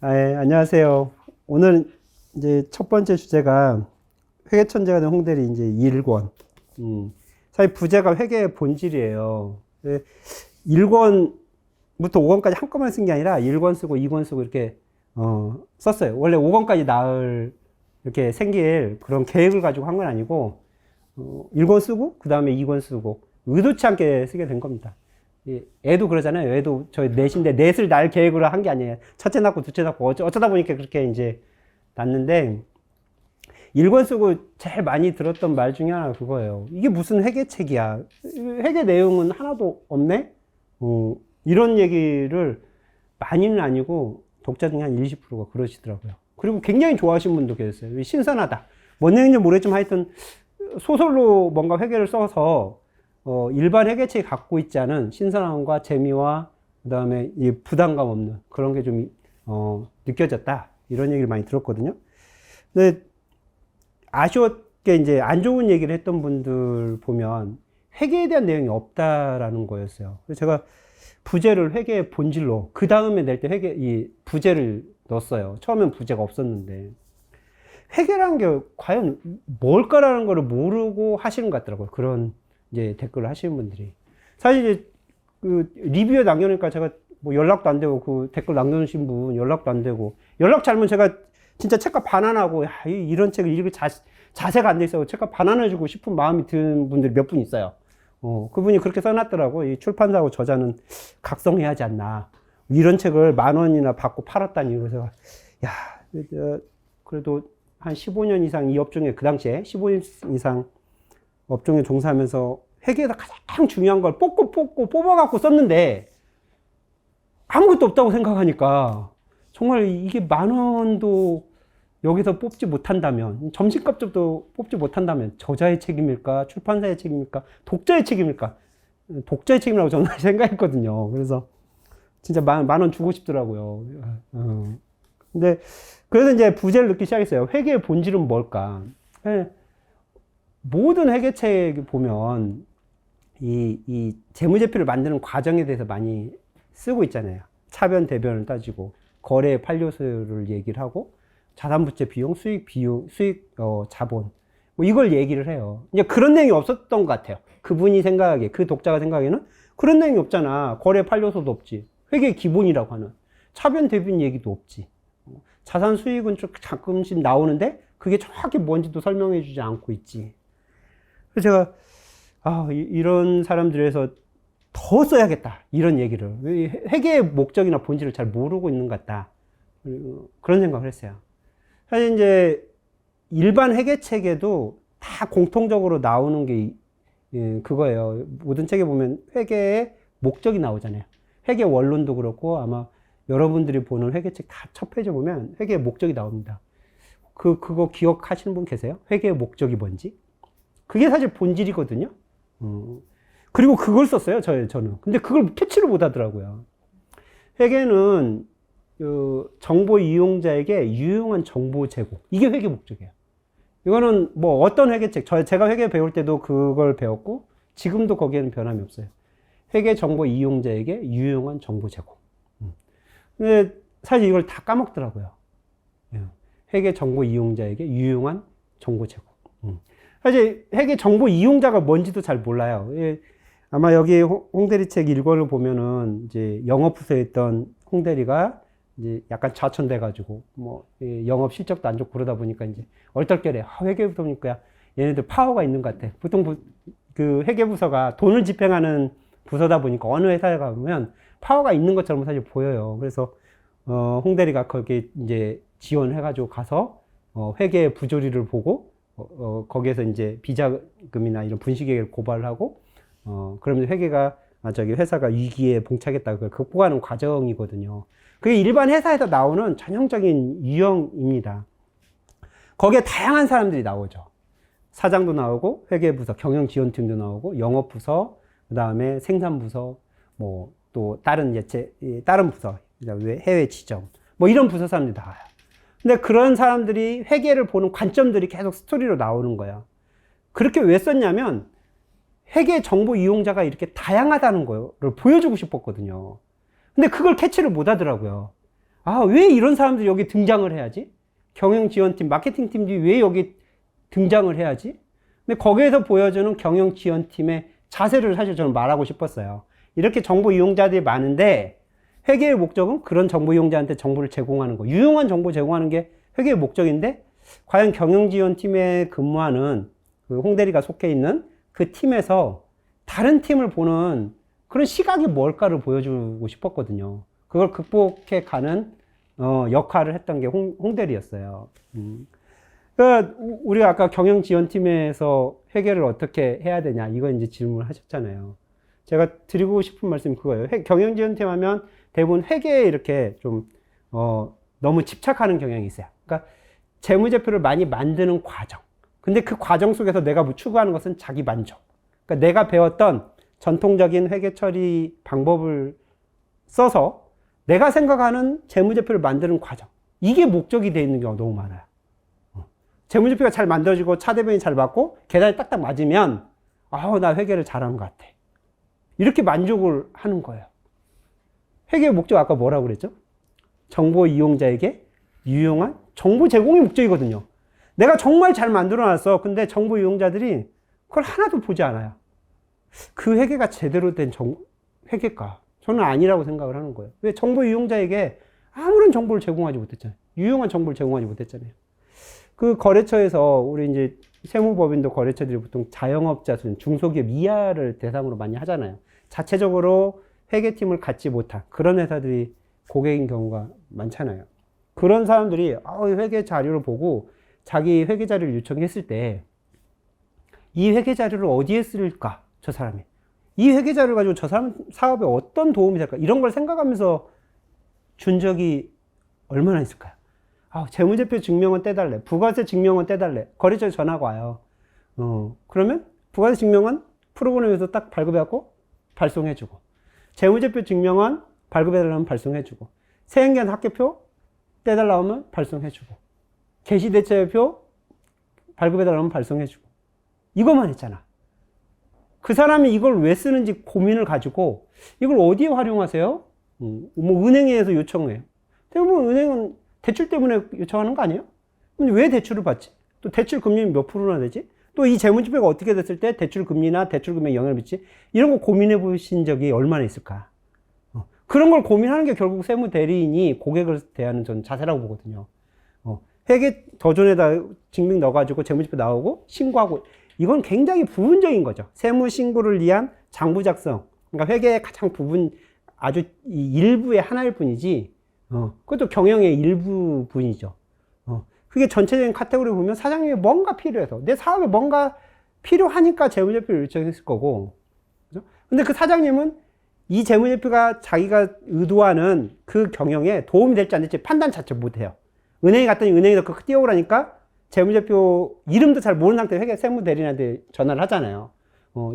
예, 안녕하세요. 오늘 이제 첫 번째 주제가 회계천재가 된 홍대리 이제 1권. 사실 부제가 회계의 본질이에요. 1권부터 5권까지 한꺼번에 쓴 게 아니라 1권 쓰고 2권 쓰고 이렇게 썼어요. 원래 5권까지 나을 이렇게 생길 그런 계획을 가지고 한 건 아니고 1권 쓰고 그 다음에 2권 쓰고 의도치 않게 쓰게 된 겁니다. 애도 그러잖아요. 애도 저희 넷인데 넷을 낳을 계획으로 한 게 아니에요. 첫째 낳고 둘째 낳고 어쩌다 보니까 그렇게 이제 낳는데 1권 쓰고 제일 많이 들었던 말 중에 하나가 그거예요. 이게 무슨 회계책이야. 회계 내용은 하나도 없네? 이런 얘기를 많이는 아니고 독자 중에 한 20%가 그러시더라고요. 그리고 굉장히 좋아하시는 분도 계셨어요. 신선하다. 뭔 얘기인지 모르겠지만 하여튼 소설로 뭔가 회계를 써서 일반 회계책이 갖고 있지 않은 신선함과 재미와 그 다음에 부담감 없는 그런 게 좀 느껴졌다. 이런 얘기를 많이 들었거든요. 근데 아쉬웠게 이제 안 좋은 얘기를 했던 분들 보면 회계에 대한 내용이 없다라는 거였어요. 그래서 제가 부제를 회계의 본질로 그 다음에 낼 때 이 부제를 넣었어요. 처음엔 부제가 없었는데 회계라는 게 과연 뭘까라는 거를 모르고 하시는 것 같더라고요. 그런 이제 댓글을 하시는 분들이. 사실 이제 그 리뷰에 남겨놓으니까 제가 뭐 연락도 안 되고 그 댓글 남겨놓으신 분 연락도 안 되고 연락 잘못 제가 진짜 책값 반환하고 야, 이런 책을 읽을 자세가 안 돼 있어 책값 반환해주고 싶은 마음이 든 분들이 몇 분 있어요. 그분이 그렇게 써놨더라고. 이 출판사하고 저자는 각성해야 하지 않나. 이런 책을 10,000원이나 받고 팔았다니. 그래서 야, 그래도 한 15년 이상 이 업종에 그 당시에 15년 이상 업종에 종사하면서 회계에서 가장 중요한 걸 뽑고 뽑아갖고 썼는데 아무것도 없다고 생각하니까 정말 이게 10,000원도 여기서 뽑지 못한다면 점심값도 뽑지 못한다면 저자의 책임일까 출판사의 책임일까 독자의 책임일까 독자의 책임이라고 저는 생각했거든요. 그래서 진짜 10,000원 주고 싶더라고요. 근데 그래서 이제 부재를 넣기 시작했어요. 회계의 본질은 뭘까? 모든 회계책 보면 이 재무제표를 만드는 과정에 대해서 많이 쓰고 있잖아요. 차변, 대변을 따지고 거래 판료수를 얘기를 하고 자산부채 비용, 수익 비용, 자본 뭐 이걸 얘기를 해요. 이제 그런 내용이 없었던 것 같아요. 그분이 생각하기에 그 독자가 생각하기에는 그런 내용이 없잖아. 거래 판료소도 없지. 회계 기본이라고 하는 차변, 대변 얘기도 없지. 자산 수익은 좀 가끔씩 나오는데 그게 정확히 뭔지도 설명해 주지 않고 있지. 그래서 제가 이런 사람들에서 더 써야겠다 이런 얘기를 회계의 목적이나 본질을 잘 모르고 있는 것 같다 그런 생각을 했어요. 사실 이제 일반 회계책에도 다 공통적으로 나오는 게 그거예요. 모든 책에 보면 회계의 목적이 나오잖아요. 회계 원론도 그렇고 아마 여러분들이 보는 회계책 다 첫 페이지 보면 회계의 목적이 나옵니다. 그거 기억하시는 분 계세요? 회계의 목적이 뭔지? 그게 사실 본질이거든요. 그리고 그걸 썼어요, 저는. 근데 그걸 캐치를 못 하더라고요. 회계는 정보 이용자에게 유용한 정보 제공. 이게 회계 목적이에요. 이거는 뭐 어떤 회계책, 제가 회계 배울 때도 그걸 배웠고, 지금도 거기에는 변함이 없어요. 회계 정보 이용자에게 유용한 정보 제공. 근데 사실 이걸 다 까먹더라고요. 회계 정보 이용자에게 유용한 정보 제공. 사실 회계 정보 이용자가 뭔지도 잘 몰라요. 아마 여기 홍대리 책 1권을 보면은 이제 영업부서에 있던 홍대리가 이제 약간 좌천돼가지고 뭐 영업 실적도 안 좋고 그러다 보니까 이제 얼떨결에 회계부서 보니까 얘네들 파워가 있는 것 같아. 보통 그 회계부서가 돈을 집행하는 부서다 보니까 어느 회사에 가보면 파워가 있는 것처럼 사실 보여요. 그래서 홍대리가 거기 이제 지원해가지고 가서 회계 부조리를 보고 거기에서 이제 비자금이나 이런 분식회계를 고발을 하고, 그러면 회사가 위기에 봉착했다. 그걸 극복하는 과정이거든요. 그게 일반 회사에서 나오는 전형적인 유형입니다. 거기에 다양한 사람들이 나오죠. 사장도 나오고, 회계부서, 경영지원팀도 나오고, 영업부서, 그 다음에 생산부서, 뭐, 또 다른 다른 부서, 해외 지점, 뭐 이런 부서 사람들이 나와요. 근데 그런 사람들이 회계를 보는 관점들이 계속 스토리로 나오는 거예요. 그렇게 왜 썼냐면 회계 정보 이용자가 이렇게 다양하다는 거를 보여주고 싶었거든요. 근데 그걸 캐치를 못 하더라고요. 아, 왜 이런 사람들이 여기 등장을 해야지? 경영지원팀, 마케팅팀들이 왜 여기 등장을 해야지? 근데 거기에서 보여주는 경영지원팀의 자세를 사실 저는 말하고 싶었어요. 이렇게 정보 이용자들이 많은데 회계의 목적은 그런 정보 이용자한테 정보를 제공하는 거, 유용한 정보 제공하는 게 회계의 목적인데 과연 경영지원팀에 근무하는 그 홍대리가 속해 있는 그 팀에서 다른 팀을 보는 그런 시각이 뭘까를 보여주고 싶었거든요. 그걸 극복해 가는 역할을 했던 게 홍대리였어요. 그러니까 우리가 아까 경영지원팀에서 회계를 어떻게 해야 되냐 이거 이제 질문을 하셨잖아요. 제가 드리고 싶은 말씀이 그거예요. 경영지원팀 하면 대부분 회계에 이렇게 좀 너무 집착하는 경향이 있어요. 그러니까 재무제표를 많이 만드는 과정. 근데 그 과정 속에서 내가 추구하는 것은 자기 만족. 그러니까 내가 배웠던 전통적인 회계 처리 방법을 써서 내가 생각하는 재무제표를 만드는 과정. 이게 목적이 되어 있는 경우가 너무 많아요. 재무제표가 잘 만들어지고 차대변이 잘 맞고 계산이 딱딱 맞으면 나 회계를 잘하는 것 같아. 이렇게 만족을 하는 거예요. 회계의 목적 아까 뭐라고 그랬죠? 정보 이용자에게 유용한 정보 제공이 목적이거든요. 내가 정말 잘 만들어놨어. 근데 정보 이용자들이 그걸 하나도 보지 않아요. 그 회계가 제대로 된 회계가 저는 아니라고 생각을 하는 거예요. 왜? 정보 이용자에게 아무런 정보를 제공하지 못했잖아요. 유용한 정보를 제공하지 못했잖아요. 그 거래처에서 우리 이제 세무법인도 거래처들이 보통 자영업자 수준, 중소기업 이하를 대상으로 많이 하잖아요. 자체적으로 회계팀을 갖지 못한 그런 회사들이 고객인 경우가 많잖아요. 그런 사람들이 회계 자료를 보고 자기 회계 자료를 요청했을 때 이 회계 자료를 어디에 쓸까? 저 사람이. 이 회계 자료를 가지고 저 사람 사업에 어떤 도움이 될까? 이런 걸 생각하면서 준 적이 얼마나 있을까요? 재무제표 증명은 떼달래. 부가세 증명은 떼달래. 거래처에 전화가 와요. 그러면 부가세 증명은 프로그램에서 딱 발급해갖고 발송해주고, 재무제표 증명은 발급해달라면 발송해주고, 세행기한 학계표 떼달라고 하면 발송해주고, 개시대체표 발급해달라면 발송해주고, 이것만 했잖아. 그 사람이 이걸 왜 쓰는지 고민을 가지고 이걸 어디에 활용하세요? 뭐 은행에서 요청해요. 대부분 은행은 대출 때문에 요청하는 거 아니에요? 근데 왜 대출을 받지? 또 대출 금리는 몇 프로나 되지? 또 이 재무제표가 어떻게 됐을 때 대출 금리나 대출 금액에 영향을 미치? 이런 거 고민해 보신 적이 얼마나 있을까? 그런 걸 고민하는 게 결국 세무 대리인이 고객을 대하는 전 자세라고 보거든요. 회계 더존에다 증빙 넣어가지고 재무제표 나오고 신고하고, 이건 굉장히 부분적인 거죠. 세무 신고를 위한 장부 작성. 그러니까 회계의 가장 아주 일부의 하나일 뿐이지, 그것도 경영의 일부분이죠. 그게 전체적인 카테고리 보면 사장님이 뭔가 필요해서, 내 사업에 뭔가 필요하니까 재무제표를 요청했을 거고, 그죠? 근데 그 사장님은 이 재무제표가 자기가 의도하는 그 경영에 도움이 될지 안 될지 판단 자체 못 해요. 은행에 갔더니 은행에서 그거 띄워오라니까 재무제표 이름도 잘 모르는 상태에 회계 세무대리인한테 전화를 하잖아요.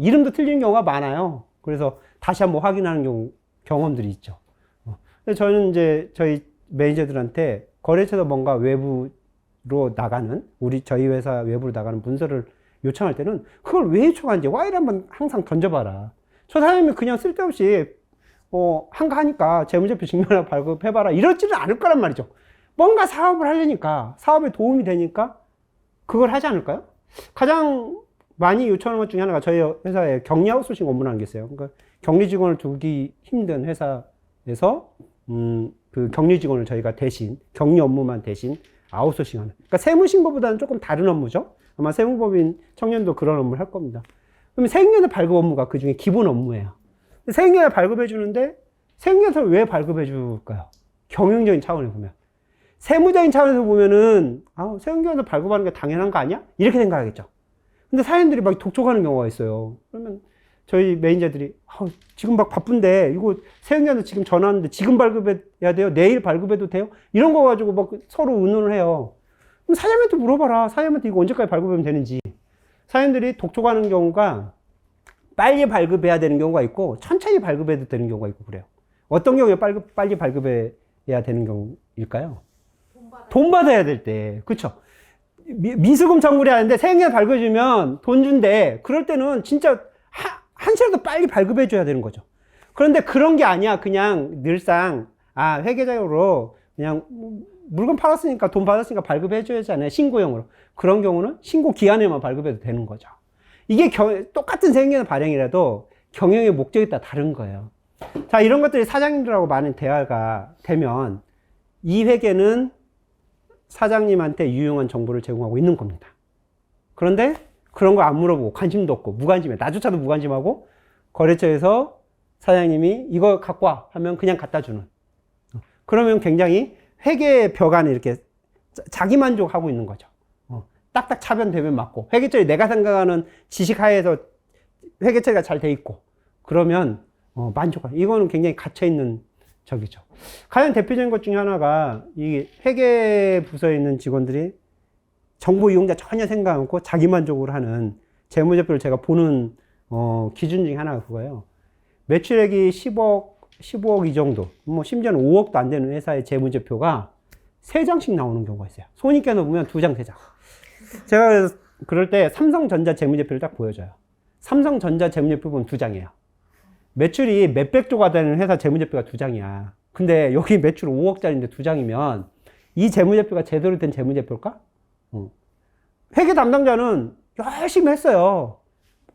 이름도 틀리는 경우가 많아요. 그래서 다시 한번 확인하는 경험들이 있죠. 근데 저는 이제 저희 매니저들한테 거래처에서 뭔가 외부로 나가는, 저희 회사 외부로 나가는 문서를 요청할 때는 그걸 왜 요청하는지 Y를 한번 항상 던져봐라. 저 사람이 그냥 쓸데없이 한가하니까 재무제표 증명을 발급해봐라 이러지는 않을 거란 말이죠. 뭔가 사업을 하려니까, 사업에 도움이 되니까 그걸 하지 않을까요? 가장 많이 요청하는 것 중에 하나가 저희 회사에 격리 아웃소싱 업무라는 게 있어요. 그러니까 격리 직원을 두기 힘든 회사에서 그 격리 직원을 저희가 대신, 격리 업무만 대신 아웃소싱하는. 그러니까 세무신고보다는 조금 다른 업무죠. 아마 세무법인 청년도 그런 업무를 할 겁니다. 그러면 세액연의 발급 업무가 그 중에 기본 업무예요. 세액연을 발급해 주는데 세액연을 왜 발급해 줄까요? 경영적인 차원에서 보면. 세무적인 차원에서 보면은 세액연을 발급하는 게 당연한 거 아니야? 이렇게 생각하겠죠. 근데 사연들이 막 독촉하는 경우가 있어요. 그러면 저희 매니저들이 지금 막 바쁜데 이거 세액연을 지금 전화 왔는데 지금 발급해야 돼요? 내일 발급해도 돼요? 이런 거 가지고 막 서로 의논을 해요. 그럼 사장님한테 물어봐라. 사장님한테 이거 언제까지 발급하면 되는지. 사연들이 독촉하는 경우가 빨리 발급해야 되는 경우가 있고 천천히 발급해도 되는 경우가 있고 그래요. 어떤 경우에 빨리 발급해야 되는 경우일까요? 돈 받아야 될 때. 그쵸? 미수금 청구를 하는데 세액연 발급해주면 돈 준대. 그럴 때는 진짜 한시라도 빨리 발급해줘야 되는 거죠. 그런데 그런 게 아니야. 그냥 늘상 회계적으로 그냥 물건 팔았으니까 돈 받았으니까 발급해줘야 하잖아요. 신고형으로. 그런 경우는 신고 기한에만 발급해도 되는 거죠. 이게 똑같은 생계는 발행이라도 경영의 목적에 따라 다른 거예요. 자, 이런 것들이 사장님들하고 많은 대화가 되면 이 회계는 사장님한테 유용한 정보를 제공하고 있는 겁니다. 그런데 그런 거 안 물어보고 관심도 없고 무관심해. 나조차도 무관심하고 거래처에서 사장님이 이거 갖고 와 하면 그냥 갖다 주는. 그러면 굉장히 회계 벽 안에 이렇게 자기 만족하고 있는 거죠. 딱딱 차변 대변 맞고 회계 처리 내가 생각하는 지식 하에서 회계 처리가 잘 돼 있고 그러면 만족하고 이거는 굉장히 갇혀 있는 적이죠. 가장 대표적인 것 중에 하나가 이 회계 부서에 있는 직원들이 정보 이용자 전혀 생각 않고 자기 만족으로 하는 재무제표를 제가 보는 기준 중에 하나가 그거예요. 매출액이 15억 이 정도, 뭐 심지어는 5억도 안 되는 회사의 재무제표가 3장씩 나오는 경우가 있어요. 손익계는 보면 2장, 3장. 제가 그럴 때 삼성전자 재무제표를 딱 보여줘요. 삼성전자 재무제표 보면 2장이에요. 매출이 몇백조가 되는 회사 재무제표가 2장이야. 근데 여기 매출 5억짜리인데 2장이면 이 재무제표가 제대로 된 재무제표일까? 회계 담당자는 열심히 했어요.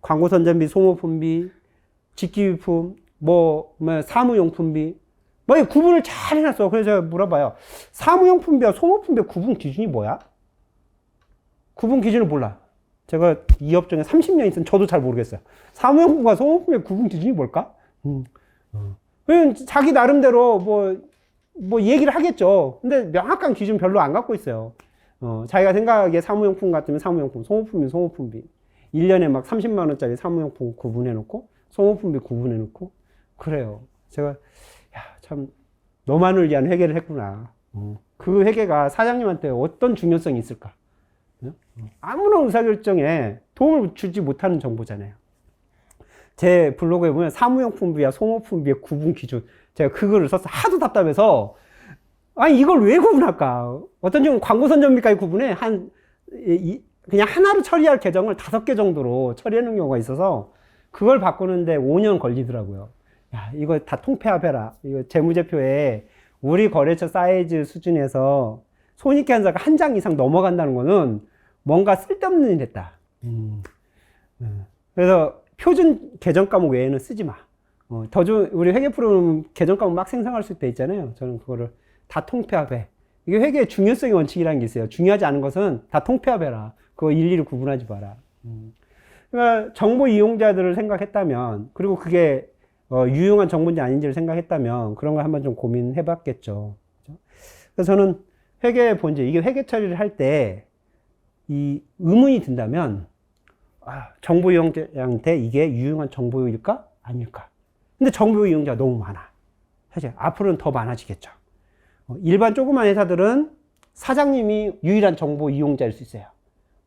광고 선전비, 소모품비, 직기유품, 사무용품비, 구분을 잘 해놨어. 그래서 제가 물어봐요. 사무용품비와 소모품비의 구분 기준이 뭐야? 구분 기준을 몰라. 제가 이 업종에 30년 있으면 저도 잘 모르겠어요. 사무용품과 소모품의 구분 기준이 뭘까? 왜냐면 자기 나름대로 얘기를 하겠죠. 근데 명확한 기준 별로 안 갖고 있어요. 자기가 생각하기에 사무용품 같으면 사무용품, 소모품이면 소모품비. 1년에 막 30만원짜리 사무용품 구분해놓고, 소모품비 구분해놓고, 그래요. 제가, 참, 너만을 위한 회계를 했구나. 그 회계가 사장님한테 어떤 중요성이 있을까? 아무런 의사결정에 도움을 주지 못하는 정보잖아요. 제 블로그에 보면 사무용품비와 소모품비의 구분 기준, 제가 그거를 썼어. 하도 답답해서, 아니, 이걸 왜 구분할까? 어떤 경우는 광고 선전비까지 구분해. 그냥 하나로 처리할 계정을 5개 정도로 처리하는 경우가 있어서, 그걸 바꾸는데 5년 걸리더라고요. 야, 이거 다 통폐합해라. 이거 재무제표에 우리 거래처 사이즈 수준에서 손익계산서가 1장 이상 넘어간다는 거는 뭔가 쓸데없는 일이 됐다. 그래서 표준 계정 과목 외에는 쓰지 마. 우리 회계 프로그램 계정 과목 막 생성할 수 있잖아요. 저는 그거를 다 통폐합해. 이게 회계의 중요성의 원칙이라는 게 있어요. 중요하지 않은 것은 다 통폐합해라. 그거 일일이 구분하지 마라. 그러니까 정보 이용자들을 생각했다면, 그리고 그게 유용한 정보인지 아닌지를 생각했다면 그런 걸 한번 좀 고민해 봤겠죠. 그래서 저는 회계의 본질, 이게 회계 처리를 할 때 이 의문이 든다면, 정보 이용자한테 이게 유용한 정보일까? 아닐까? 근데 정보 이용자가 너무 많아. 사실 앞으로는 더 많아지겠죠. 일반 조그만 회사들은 사장님이 유일한 정보 이용자일 수 있어요.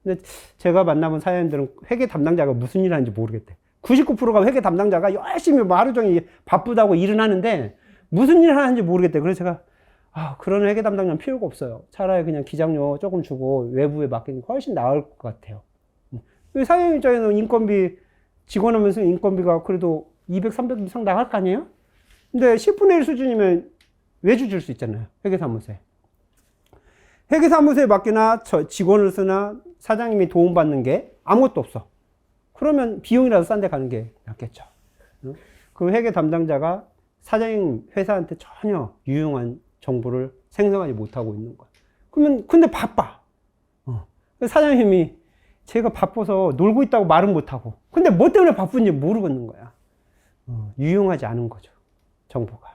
근데 제가 만나본 사장님들은 회계 담당자가 무슨 일 하는지 모르겠대. 99%가 회계 담당자가 열심히 하루 종일 바쁘다고 일은 하는데 무슨 일을 하는지 모르겠대. 그래서 제가 그런 회계 담당자는 필요가 없어요. 차라리 그냥 기장료 조금 주고 외부에 맡기는 게 훨씬 나을 것 같아요. 사장님 입장에는 인건비, 직원 하면서 인건비가 그래도 200, 300 이상 나갈 거 아니에요? 근데 10분의 1 수준이면 외주 줄 수 있잖아요. 회계사무소에. 회계사무소에 맡기나 직원을 쓰나 사장님이 도움받는 게 아무것도 없어. 그러면 비용이라도 싼 데 가는 게 낫겠죠. 그 회계 담당자가 사장님 회사한테 전혀 유용한 정보를 생성하지 못하고 있는 거야. 그러면, 근데 바빠. 사장님이 제가 바빠서 놀고 있다고 말은 못하고. 근데 뭐 때문에 바쁜지 모르겠는 거야. 유용하지 않은 거죠. 정보가.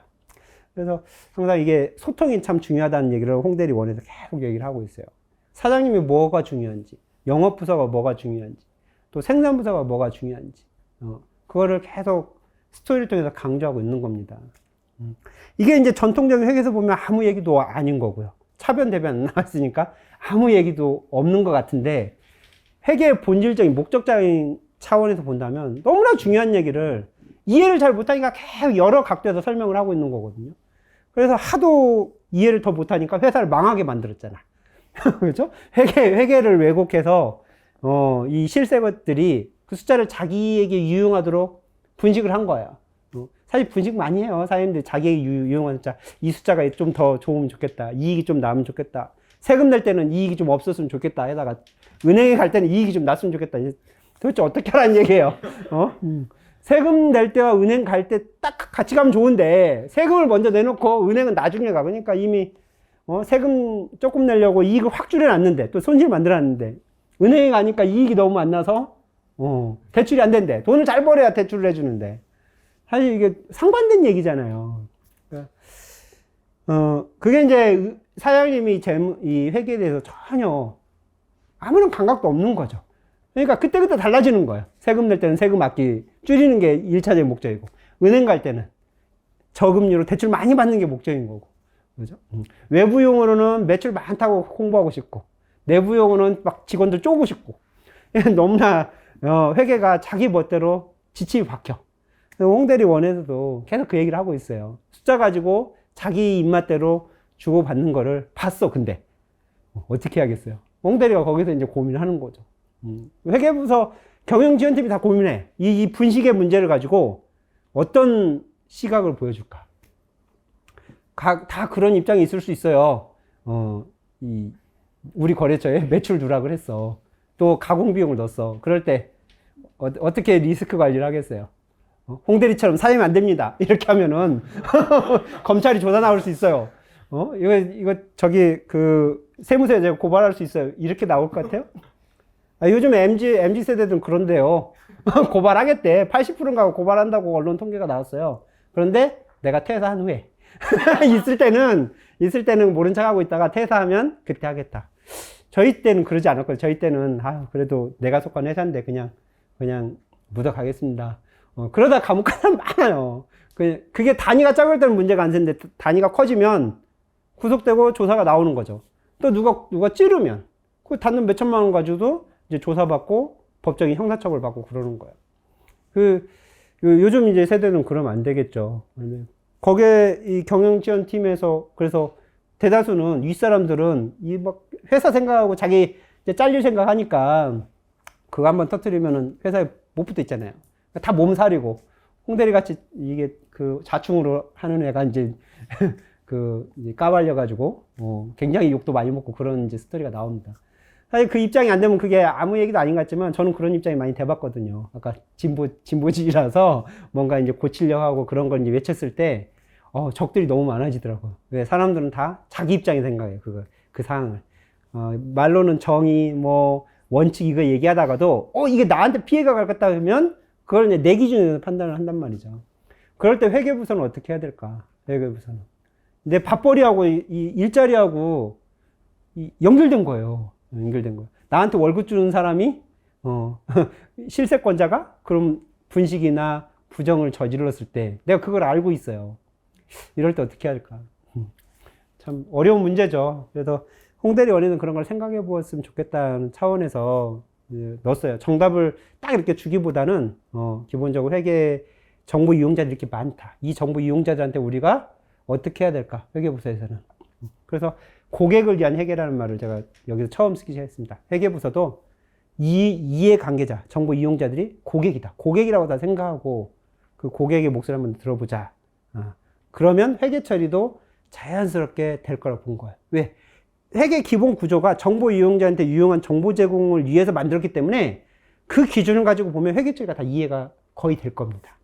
그래서 항상 이게 소통이 참 중요하다는 얘기를 홍대리 원에서 계속 얘기를 하고 있어요. 사장님이 뭐가 중요한지, 영업부서가 뭐가 중요한지, 또 생산부서가 뭐가 중요한지, 그거를 계속 스토리를 통해서 강조하고 있는 겁니다. 이게 이제 전통적인 회계에서 보면 아무 얘기도 아닌 거고요. 차변, 대변 안 나왔으니까 아무 얘기도 없는 것 같은데, 회계의 본질적인 목적적인 차원에서 본다면 너무나 중요한 얘기를 이해를 잘 못하니까 계속 여러 각도에서 설명을 하고 있는 거거든요. 그래서 하도 이해를 더 못하니까 회사를 망하게 만들었잖아. 그렇죠? 회계를 왜곡해서 이 실세 것들이 그 숫자를 자기에게 유용하도록 분식을 한 거예요. 사실 분식 많이 해요. 사장님들 자기에게 유용한 숫자. 이 숫자가 좀 더 좋으면 좋겠다. 이익이 좀 나으면 좋겠다. 세금 낼 때는 이익이 좀 없었으면 좋겠다. 해다가 은행에 갈 때는 이익이 좀 났으면 좋겠다. 도대체 어떻게 하라는 얘기예요? 세금 낼 때와 은행 갈 때 딱 같이 가면 좋은데 세금을 먼저 내놓고 은행은 나중에 가. 그러니까 이미 세금 조금 내려고 이익을 확 줄여놨는데 또 손실 만들어놨는데 은행에 가니까 이익이 너무 안 나서 대출이 안 된대. 돈을 잘 벌어야 대출을 해주는데 사실 이게 상반된 얘기잖아요. 그게 이제 사장님이 이 회계에 대해서 전혀 아무런 감각도 없는 거죠. 그러니까 그때그때 달라지는 거예요. 세금 낼 때는 세금 아끼 줄이는 게 1차적인 목적이고, 은행 갈 때는 저금리로 대출 많이 받는 게 목적인 거고, 그죠? 외부용으로는 매출 많다고 홍보하고 싶고, 내부용으로는 막 직원들 쪼고 싶고, 너무나 회계가 자기 멋대로 지침이 바뀌어. 홍대리 원에서도 계속 그 얘기를 하고 있어요. 숫자 가지고 자기 입맛대로 주고받는 거를 봤어. 근데 어떻게 하겠어요? 홍대리가 거기서 이제 고민을 하는 거죠. 회계부서 경영지원팀이 다 고민해. 이 분식의 문제를 가지고 어떤 시각을 보여줄까? 다 그런 입장이 있을 수 있어요. 우리 거래처에 매출 누락을 했어. 또 가공비용을 넣었어. 그럴 때 어떻게 리스크 관리를 하겠어요? 홍대리처럼 사면 안 됩니다. 이렇게 하면은 검찰이 조사 나올 수 있어요. 이거 저기 세무서에 제가 고발할 수 있어요. 이렇게 나올 것 같아요? 요즘 MZ 세대들은 그런데요. 고발하겠대. 80%인가 고발한다고 언론 통계가 나왔어요. 그런데 내가 퇴사한 후에 있을 때는 모른 척하고 있다가 퇴사하면 그때 하겠다. 저희 때는 그러지 않았거든요. 저희 때는 그래도 내가 속한 회사인데 그냥 묻어가겠습니다. 그러다 감옥 간 사람 많아요. 그게 단위가 작을 때는 문제가 안 생기는데 단위가 커지면 구속되고 조사가 나오는 거죠. 또 누가 찌르면 그 단돈 몇 천만 원 가지고도 이제 조사받고 법적인 형사처벌 받고 그러는 거예요. 요즘 이제 세대는 그러면 안 되겠죠. 거기에 이 경영지원팀에서 그래서 대다수는 윗사람들은 이 막 회사 생각하고 자기 이제 잘릴 생각하니까 그거 한번 터뜨리면은 회사에 못 붙어 있잖아요. 다 몸살이고 홍대리 같이 이게 자충으로 하는 애가 이제 이제 까발려가지고 굉장히 욕도 많이 먹고 그런 이제 스토리가 나옵니다. 사실 그 입장이 안 되면 그게 아무 얘기도 아닌 것 같지만 저는 그런 입장이 많이 돼봤거든요. 아까 진보지라서 뭔가 이제 고치려고 하고 그런 걸 이제 외쳤을 때 적들이 너무 많아지더라고요. 왜 사람들은 다 자기 입장에 생각해요. 그 상황을. 말로는 정의, 원칙 이거 얘기하다가도 이게 나한테 피해가 갈 것 같다 하면 그걸 이제 내 기준에서 판단을 한단 말이죠. 그럴 때 회계부서는 어떻게 해야 될까? 회계부서는. 내 밥벌이하고 이 일자리하고 연결된 거예요. 나한테 월급 주는 사람이 실세권자가 그럼 분식이나 부정을 저질렀을 때 내가 그걸 알고 있어요. 이럴 때 어떻게 할까? 참 어려운 문제죠. 그래서 홍대리 원에는 그런 걸 생각해 보았으면 좋겠다는 차원에서 넣었어요. 정답을 딱 이렇게 주기보다는 기본적으로 회계 정보 이용자들이 이렇게 많다. 이 정보 이용자들한테 우리가 어떻게 해야 될까? 회계부서에서는. 그래서 고객을 위한 회계라는 말을 제가 여기서 처음 쓰기 시작했습니다. 회계부서도 이해 관계자, 정보 이용자들이 고객이다. 고객이라고 다 생각하고 그 고객의 목소리 한번 들어보자. 그러면 회계 처리도 자연스럽게 될 거라고 본 거예요. 왜? 회계 기본 구조가 정보 이용자한테 유용한 정보 제공을 위해서 만들었기 때문에 그 기준을 가지고 보면 회계 처리가 다 이해가 거의 될 겁니다.